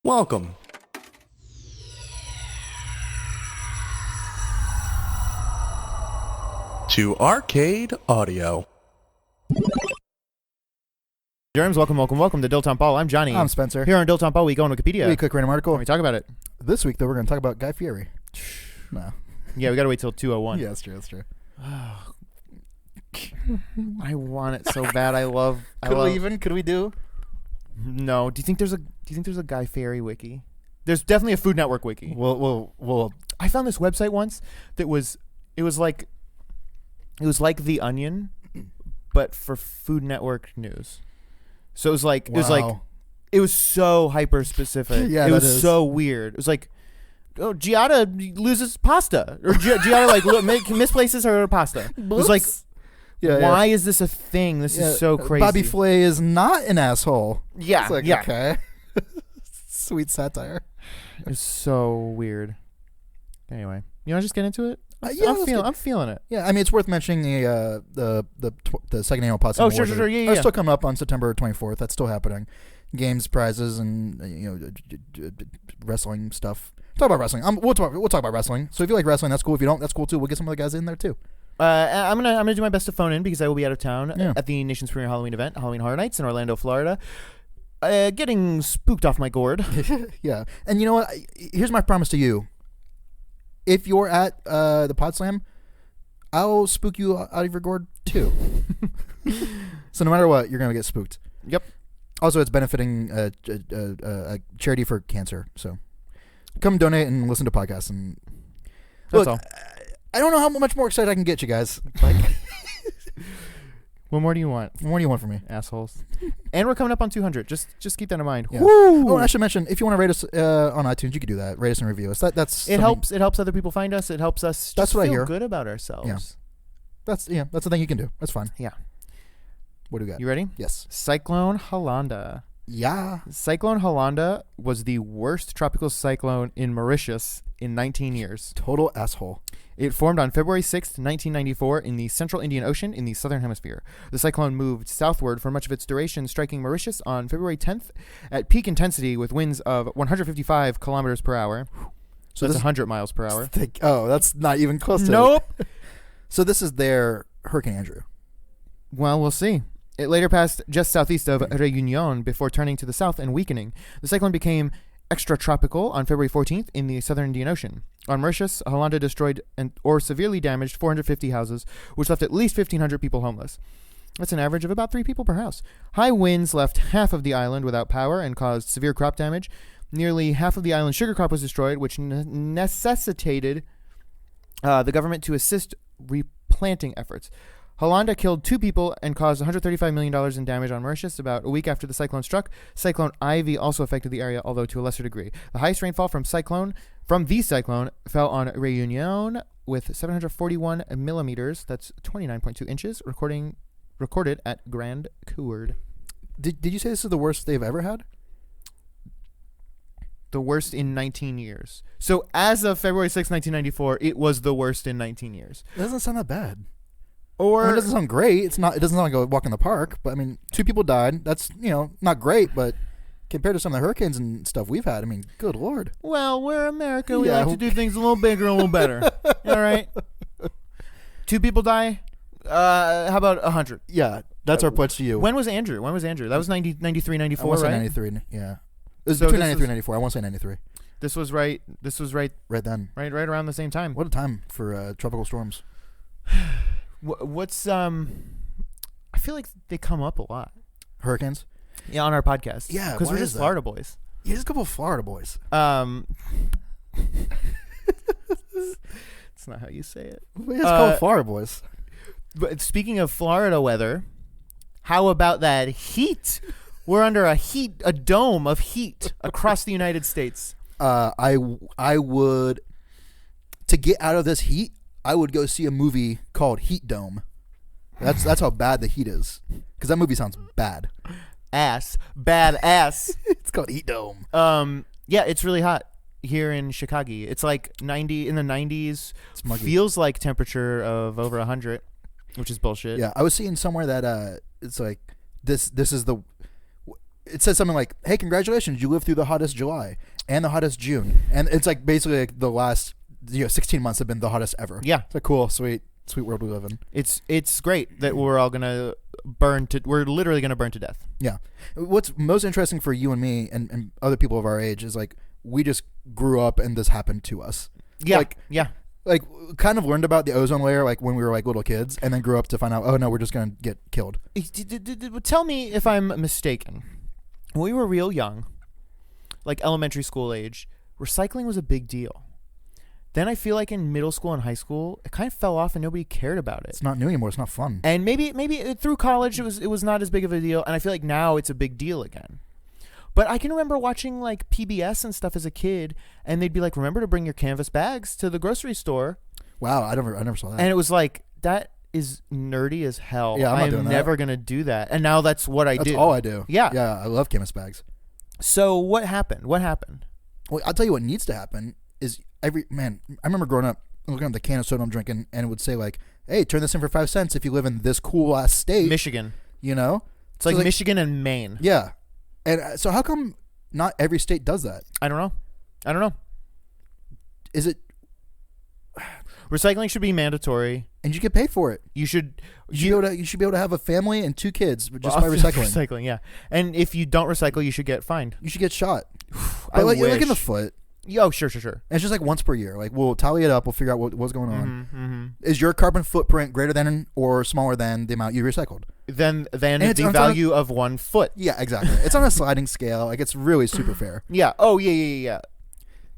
Welcome to Arcade Audio. Germs, welcome to Dilettante Ball. I'm Johnny. I'm Spencer. Here on Dilettante Ball, we go on Wikipedia. We click random article. And we talk about it. This week, though, we're going to talk about Guy Fieri. No. Yeah, we got to wait till 2:01. Yeah, that's true. I want it so bad. Could we do? No. Do you think there's a Guy Fieri wiki? There's definitely a Food Network wiki. Well. I found this website once that was like The Onion, but for Food Network news. So it was so hyper specific. Yeah, it was so weird. It was like, oh, Giada loses pasta, or Giada misplaces her pasta. It was like, why is this a thing? This is so crazy. Bobby Flay is not an asshole. Yeah, it's like, okay. Sweet satire. It's so weird. Anyway, you want to just get into it? I'm feeling it. Yeah, I mean, it's worth mentioning the second annual PodSlam. Oh, sure. Yeah. Are still coming up on September 24th. That's still happening. Games, prizes, and wrestling stuff. Talk about wrestling. We'll talk about wrestling. So if you like wrestling, that's cool. If you don't, that's cool too. We'll get some other guys in there too. I'm gonna do my best to phone in because I will be out of town at the nation's premier Halloween event, Halloween Horror Nights in Orlando, Florida. Getting spooked off my gourd. Yeah, and you know what? Here's my promise to you. If you're at the PodSlam, I'll spook you out of your gourd too. So no matter what, you're gonna get spooked. Yep. Also, it's benefiting a charity for cancer. So come donate and listen to podcasts. And that's all. I don't know how much more excited I can get you guys. Like, what more do you want? What more do you want from me, assholes? And we're coming up on 200. Just keep that in mind. Yeah. Woo! Oh, and I should mention, if you want to rate us on iTunes, you could do that. Rate us and review us. It helps. It helps other people find us. It helps us. That's what I hear. Feel good about ourselves. Yeah. That's the thing you can do. That's fine. Yeah. What do we got? You ready? Yes. Cyclone Hollanda. Yeah. Cyclone Hollanda was the worst tropical cyclone in Mauritius in 19 years. Total asshole. It formed on February 6th, 1994 in the central Indian Ocean in the southern hemisphere. The cyclone moved southward for much of its duration, striking Mauritius on February 10th at peak intensity with winds of 155 kilometers per hour. So that's 100 miles per hour. That's not even close to Nope. So this is their Hurricane Andrew. Well, we'll see. It later passed just southeast of Réunion before turning to the south and weakening. The cyclone became extratropical on February 14th in the southern Indian Ocean. On Mauritius, Hollanda destroyed or severely damaged 450 houses, which left at least 1,500 people homeless. That's an average of about 3 people per house. High winds left half of the island without power and caused severe crop damage. Nearly half of the island's sugar crop was destroyed, which necessitated the government to assist replanting efforts. Hollanda killed 2 people and caused $135 million in damage on Mauritius about a week after the cyclone struck. Cyclone Ivy also affected the area, although to a lesser degree. The highest rainfall from the cyclone fell on Réunion with 741 millimeters. That's 29.2 inches, recorded at Grand Couard. Did you say this is the worst they've ever had? The worst in 19 years. So as of February 6, 1994, it was the worst in 19 years. It doesn't sound that bad. Or it doesn't sound great. It doesn't sound like a walk in the park. But I mean, 2 people died. That's not great. But compared to some of the hurricanes and stuff we've had, I mean, good Lord. Well, we're America. We like to do things a little bigger, a little better. All right. 2 people die. How about 100? Yeah, that's our pledge to you. When was Andrew? That was 93, 94, right? 93. Yeah, it was between 93 and 94. I won't say 93. This was right then. Right around the same time. What a time for tropical storms. What's I feel like they come up a lot. Hurricanes? Yeah, on our podcast. Yeah, because we're just Florida boys. Yeah, just a couple of Florida boys. It's not how you say it. It's called Florida boys. But speaking of Florida weather, how about that heat? We're under a dome of heat across the United States. I would, to get out of this heat, I would go see a movie called Heat Dome. That's how bad the heat is. Because that movie sounds bad. Bad ass. It's called Heat Dome. Yeah, it's really hot here in Chicago. It's like 90 in the 90s. It's muggy. Feels like temperature of over 100, which is bullshit. Yeah, I was seeing somewhere that it's like this is the it says something like, "Hey, congratulations, you lived through the hottest July and the hottest June," and it's like basically like the last 16 months have been the hottest ever. Yeah, it's a cool, sweet world we live in. It's great that we're all gonna we're literally gonna burn to death. Yeah. What's most interesting for you and me and other people of our age is like we just grew up and this happened to us. Yeah, like kind of learned about the ozone layer like when we were like little kids, and then grew up to find out, oh no, we're just gonna get killed. Tell me if I'm mistaken. When we were real young, like elementary school age, recycling was a big deal. Then I feel like in middle school and high school, it kind of fell off and nobody cared about it. It's not new anymore. It's not fun. And maybe through college it was not as big of a deal, and I feel like now it's a big deal again. But I can remember watching like PBS and stuff as a kid, and they'd be like, "Remember to bring your canvas bags to the grocery store." Wow, I never saw that. And it was like, that is nerdy as hell. Yeah, I'm never gonna do that. And now that's what I do. That's all I do. Yeah. Yeah, I love canvas bags. So what happened? What happened? Well, I'll tell you what needs to happen is I remember growing up looking at the can of soda I'm drinking, and it would say like, "Hey, turn this in for 5 cents if you live in this cool ass state." Michigan. You know? It's like Michigan and Maine. Yeah. And so how come not every state does that? I don't know. Is it recycling should be mandatory, and you get paid for it? You should be able to have a family and 2 kids just by recycling. Recycling, yeah. And if you don't recycle, you should get fined. You should get shot. I like, wish. Like in the foot. Oh, sure. And it's just like once per year. Like we'll tally it up. We'll figure out what's going on. Mm-hmm. Is your carbon footprint greater than or smaller than the amount you recycled? Than the value of 1 foot. Yeah, exactly. It's on a sliding scale. Like it's really super fair. Yeah. Oh, yeah.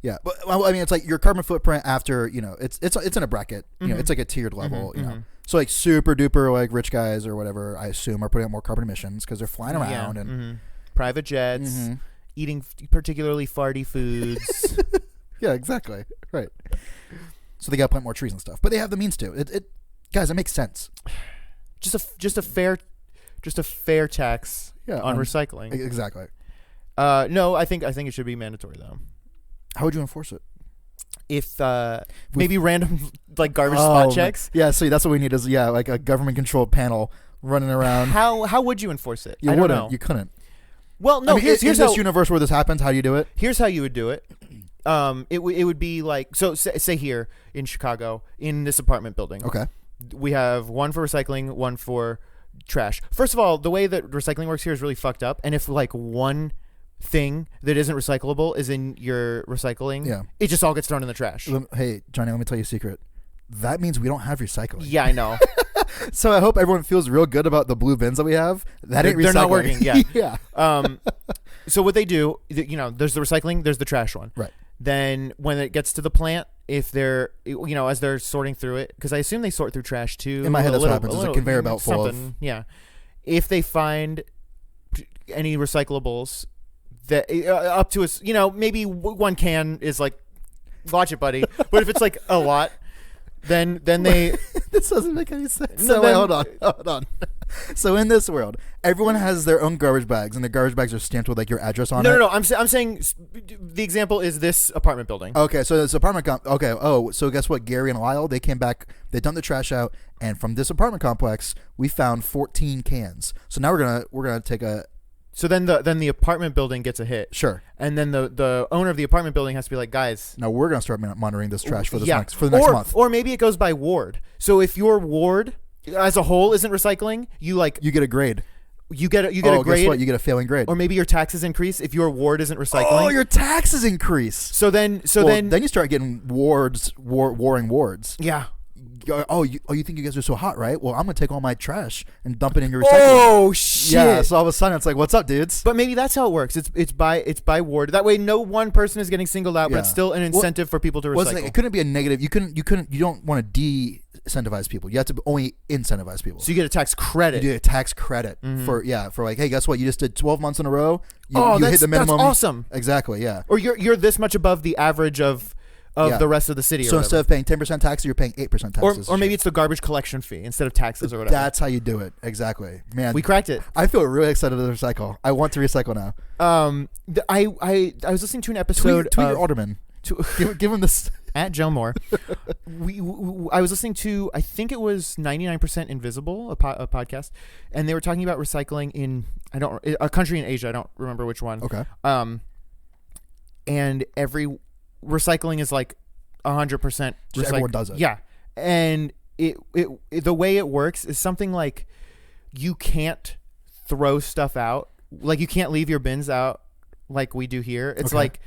Yeah, but I mean, it's like your carbon footprint after it's in a bracket. You know, it's like a tiered level. You know, so like super duper like rich guys or whatever, I assume, are putting out more carbon emissions because they're flying around and private jets, eating particularly farty foods. Yeah, exactly. Right. So they got to plant more trees and stuff, but they have the means to. It guys, it makes sense. Just a fair tax on recycling. Exactly. No, I think it should be mandatory though. How would you enforce it? If maybe random like garbage spot checks. Yeah, see, that's what we need is like a government controlled panel running around. How would you enforce it? You wouldn't. You couldn't. Well, no. I mean, here's this universe where this happens. How do you do it? Here's how you would do it. It would be like, so say here in Chicago in this apartment building. Okay. We have 1 for recycling, 1 for trash. First of all, the way that recycling works here is really fucked up. And if like one thing that isn't recyclable is in your recycling, it just all gets thrown in the trash. Hey, Johnny, let me tell you a secret. That means we don't have recycling. Yeah, I know. So I hope everyone feels real good about the blue bins that we have. They're not working. Yeah. Yeah. So what they do, there's the recycling, there's the trash one. Right. Then when it gets to the plant, if they're, as they're sorting through it, because I assume they sort through trash too. In my head, that's what happens. There's a conveyor belt full of. Yeah. If they find any recyclables that up to us, maybe 1 can is like, watch it, buddy. But if it's like a lot, then they. This doesn't make any sense. So wait, hold on. So in this world, everyone has their own garbage bags, and the garbage bags are stamped with like your address on it. No. I'm saying the example is this apartment building. Okay, so this apartment okay. Oh, so guess what? Gary and Lyle, they came back. They dumped the trash out, and from this apartment complex, we found 14 cans. So now we're gonna take a. So then the apartment building gets a hit. Sure. And then the owner of the apartment building has to be like, guys. Now we're going to start monitoring this trash for the next month. Or maybe it goes by ward. So if your ward as a whole isn't recycling, you get a grade. You get a grade. Guess what? You get a failing grade. Or maybe your taxes increase if your ward isn't recycling. Oh, your taxes increase. So then you start getting warring wards. Yeah. Oh, you think you guys are so hot, right? Well, I'm gonna take all my trash and dump it in your recycling. Oh shit! Yeah. So all of a sudden, it's like, what's up, dudes? But maybe that's how it works. It's by ward. That way, no one person is getting singled out, but it's still an incentive for people to recycle. It couldn't be a negative. You don't want to de-incentivize people. You have to only incentivize people. So you get a tax credit. You get a tax credit for like, hey, guess what? You just did 12 months in a row. You hit the minimum. That's awesome. Exactly. Yeah. Or you're this much above the average of the rest of the city. So instead of paying 10% taxes, you're paying 8% taxes. Or maybe it's the garbage collection fee instead of taxes or whatever. That's how you do it. Exactly. Man, we cracked it. I feel really excited to recycle. I want to recycle now. I was listening to an episode. Tweet your alderman. Give him this. at Joe Moore. I was listening to, I think it was 99% Invisible, a podcast, and they were talking about recycling in a country in Asia. I don't remember which one. Okay. And every recycling is like 100%. Everyone does it. Yeah, and it the way it works is something like you can't throw stuff out, like you can't leave your bins out like we do here. It's like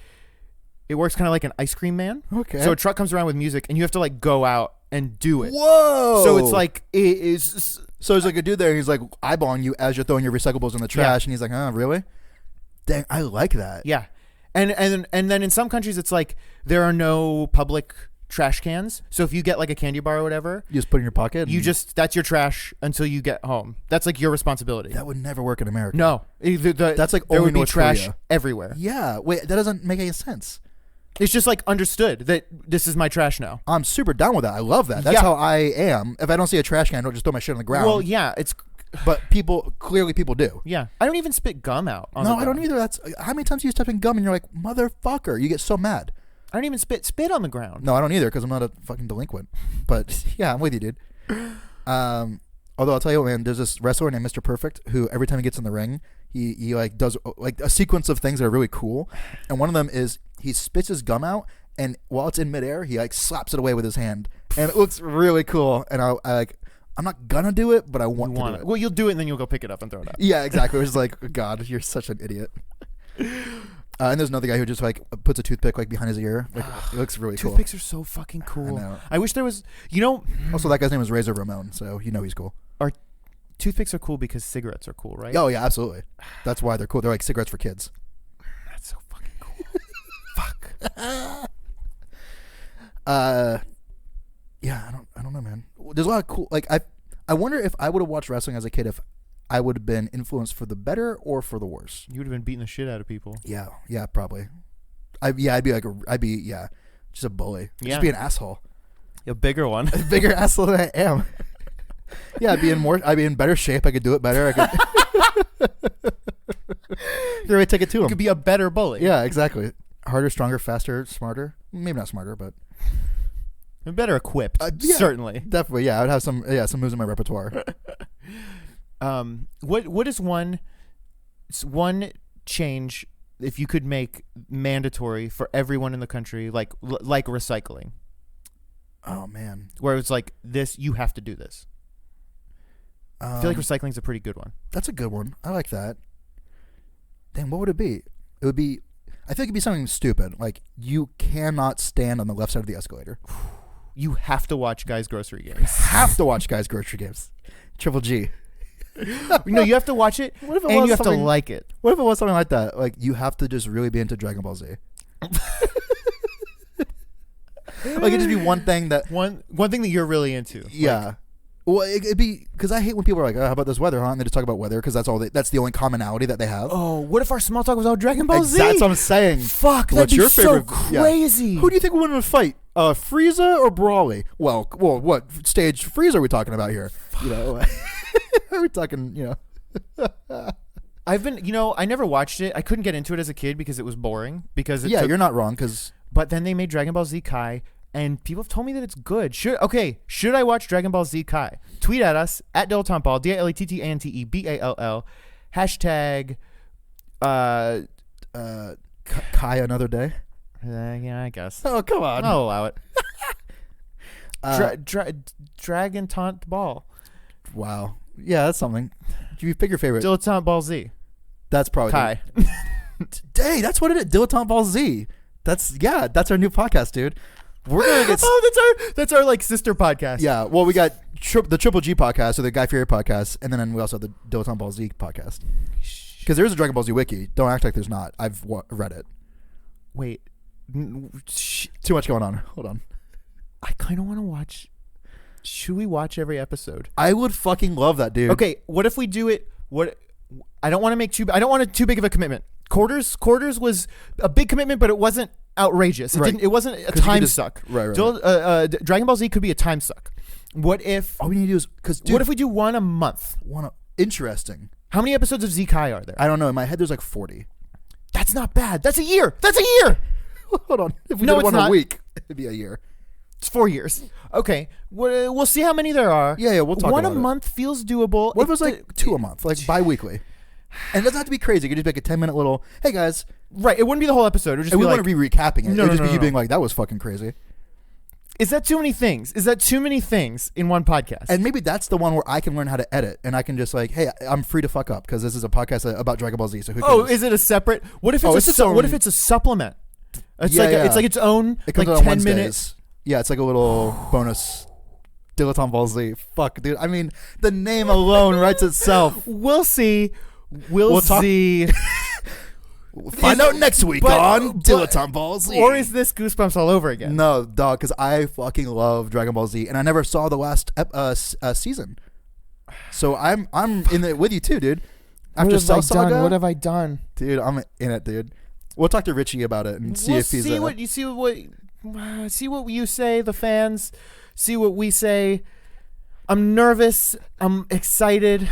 it works kind of like an ice cream man. Okay. So a truck comes around with music, and you have to like go out and do it. Whoa! So it's like it is. So there's like a dude there. He's like eyeballing you as you're throwing your recyclables in the trash, and he's like, "Oh, really? Dang, I like that." Yeah, and then in some countries it's like there are no public trash cans. So if you get like a candy bar or whatever, you just put it in your pocket. That's your trash until you get home. That's like your responsibility. That would never work in America. No, that's like there only would be North trash Korea. everywhere. Yeah, wait, that doesn't make any sense. It's just like understood that this is my trash now. I'm super down with that. I love that. That's how I am. If I don't see a trash can, I don't just throw my shit on the ground. Well, yeah, it's. But people do. Yeah, I don't even spit gum out. No, I don't either. That's how many times do you step in gum and you're like, motherfucker? You get so mad. I don't even spit on the ground. No, I don't either because I'm not a fucking delinquent. But yeah, I'm with you, dude. Although I'll tell you what, man, there's this wrestler named Mr. Perfect who every time he gets in the ring, he like does like a sequence of things that are really cool, and one of them is he spits his gum out, and while it's in midair, he like slaps it away with his hand, and it looks really cool. And I like, I'm not gonna do it, but I want to do it. Well, you'll do it, and then you'll go pick it up and throw it out. Yeah, exactly. It was like, God, you're such an idiot. And there's another guy who just like puts a toothpick like behind his ear. Like, it looks really cool. Toothpicks are so fucking cool. I know. I wish there was, Also, that guy's name was Razor Ramon, so he's cool. Toothpicks are cool because cigarettes are cool, right? Oh yeah, absolutely. That's why they're cool. They're like cigarettes for kids. That's so fucking cool. Fuck. Yeah, I don't know, man. There's a lot of cool. Like I wonder if I would have watched wrestling as a kid, if I would have been influenced for the better or for the worse. You would have been beating the shit out of people. Yeah, probably. I'd be just a bully. Yeah. Just be an asshole. A bigger one. A bigger asshole than I am. Yeah, I'd be in better shape. I could do it better. I could really take it to him. You could be a better bully. Yeah, exactly. Harder, stronger, faster, smarter. Maybe not smarter, but better equipped. Yeah, certainly. Definitely. Yeah, I'd have some moves in my repertoire. What is one change if you could make mandatory for everyone in the country, like recycling? Oh man, where it's like this, you have to do this. I feel like recycling's a pretty good one. That's a good one. I like that. Damn, what would it be? I feel like it'd be something stupid. Like, you cannot stand on the left side of the escalator. You have to watch Guys Grocery Games. Have to watch Guys Grocery Games. Triple G. No, you have to watch it, and you have to like it. What if it was something like that? Like, you have to just really be into Dragon Ball Z. Like, it'd just be one thing that... One thing that you're really into. Yeah. Like, well, it'd be... Because I hate when people are like, how about this weather, huh? And they just talk about weather because that's the only commonality that they have. Oh, what if our small talk was all Dragon Ball Z? That's what I'm saying. Fuck, that'd be so crazy. Yeah. Who do you think would win in a fight? Frieza or Brawly? Well, what stage Frieza are we talking about here? Are we talking, I've been, I never watched it. I couldn't get into it as a kid because it was boring. You're not wrong. But then they made Dragon Ball Z Kai, and people have told me that it's good. Should I watch Dragon Ball Z Kai? Tweet at us at dilettanteball, DILETTANTEBALL, hashtag Kai another day. Yeah, I guess. Oh, come on. I'll allow it. Dragon Taunt Ball. Wow. Yeah, that's something. Do you pick your favorite? Dilettante Ball Z. That's probably Kai. Hey, that's what it is. Dilettante Ball Z. That's our new podcast, dude. We're gonna get. That's our like sister podcast. Yeah. Well, we got the Triple G podcast, or the Guy Fieri podcast, and then we also have the Dilettante Ball Z podcast. Because there is a Dragon Ball Z wiki. Don't act like there's not. I've read it. Wait. Too much going on. Hold on. I kind of want to watch. Should we watch every episode? I would fucking love that, dude. Okay, what if we do it? I don't want it too big of a commitment. Quarters was a big commitment, but it wasn't outrageous. It wasn't a time suck. Right. Dragon Ball Z could be a time suck. What if all we need to do is what if we do one a month? Interesting. How many episodes of Z Kai are there? I don't know. In my head, there's like 40. That's not bad. That's a year. Hold on. If we did one a week. It'd be a year. It's 4 years. Okay, we'll see how many there are. Yeah, we'll talk One about a it. month feels doable. What if it was like 2 a month, like bi-weekly? And it doesn't have to be crazy. It could just be like a 10-minute little, hey guys. Right, it wouldn't be the whole episode. It would just And be we like, want to be recapping it. No, It would no, just no, be you no. being like, that was fucking crazy. is that too many things? Is that too many things in one podcast? And maybe that's the one where I can learn how to edit, and I can just like, hey, I'm free to fuck up because this is a podcast about Dragon Ball Z. So who cares? Oh, is it a separate? What if it's what if it's a supplement? It's it's like its own It comes like out on 10 minutes. Wednesdays. Yeah, it's like a little bonus. Dilettante Ball Z. Fuck, dude. I mean, the name alone writes itself. We'll see. We'll talk- see. Find out next week on Dilettante Ball Z. Or is this Goosebumps all over again? No, dog, because I fucking love Dragon Ball Z, and I never saw the last season. So I'm in it with you too, dude. After Cell Saga, What have I done? dude, I'm in it, dude. We'll talk to Richie about it and see We'll if he's. see what you say, the fans. See what we say. I'm nervous. I'm excited.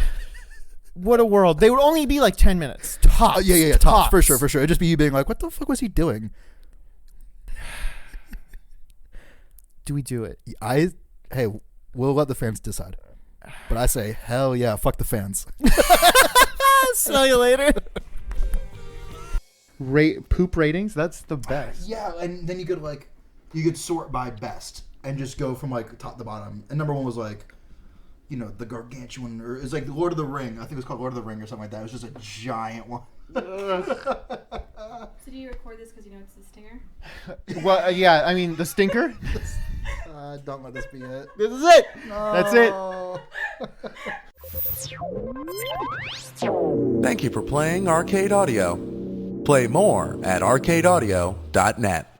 What a world. They would only be like 10 minutes. Tops. yeah, tops. For sure. It'd just be you being like, what the fuck was he doing? Do we do it? Hey, we'll let the fans decide. But I say, hell yeah, fuck the fans. Smell you later. Poop ratings? That's the best. Yeah, and then you could sort by best and just go from like top to bottom. And number one was like, the gargantuan, or it's like Lord of the Ring. I think it was called Lord of the Ring or something like that. It was just a giant one. So do you record this because you know it's the stinger? Well, yeah, I mean, the stinker. Don't let this be it. This is it. No. That's it. Thank you for playing Arcade Audio. Play more at arcadeaudio.net.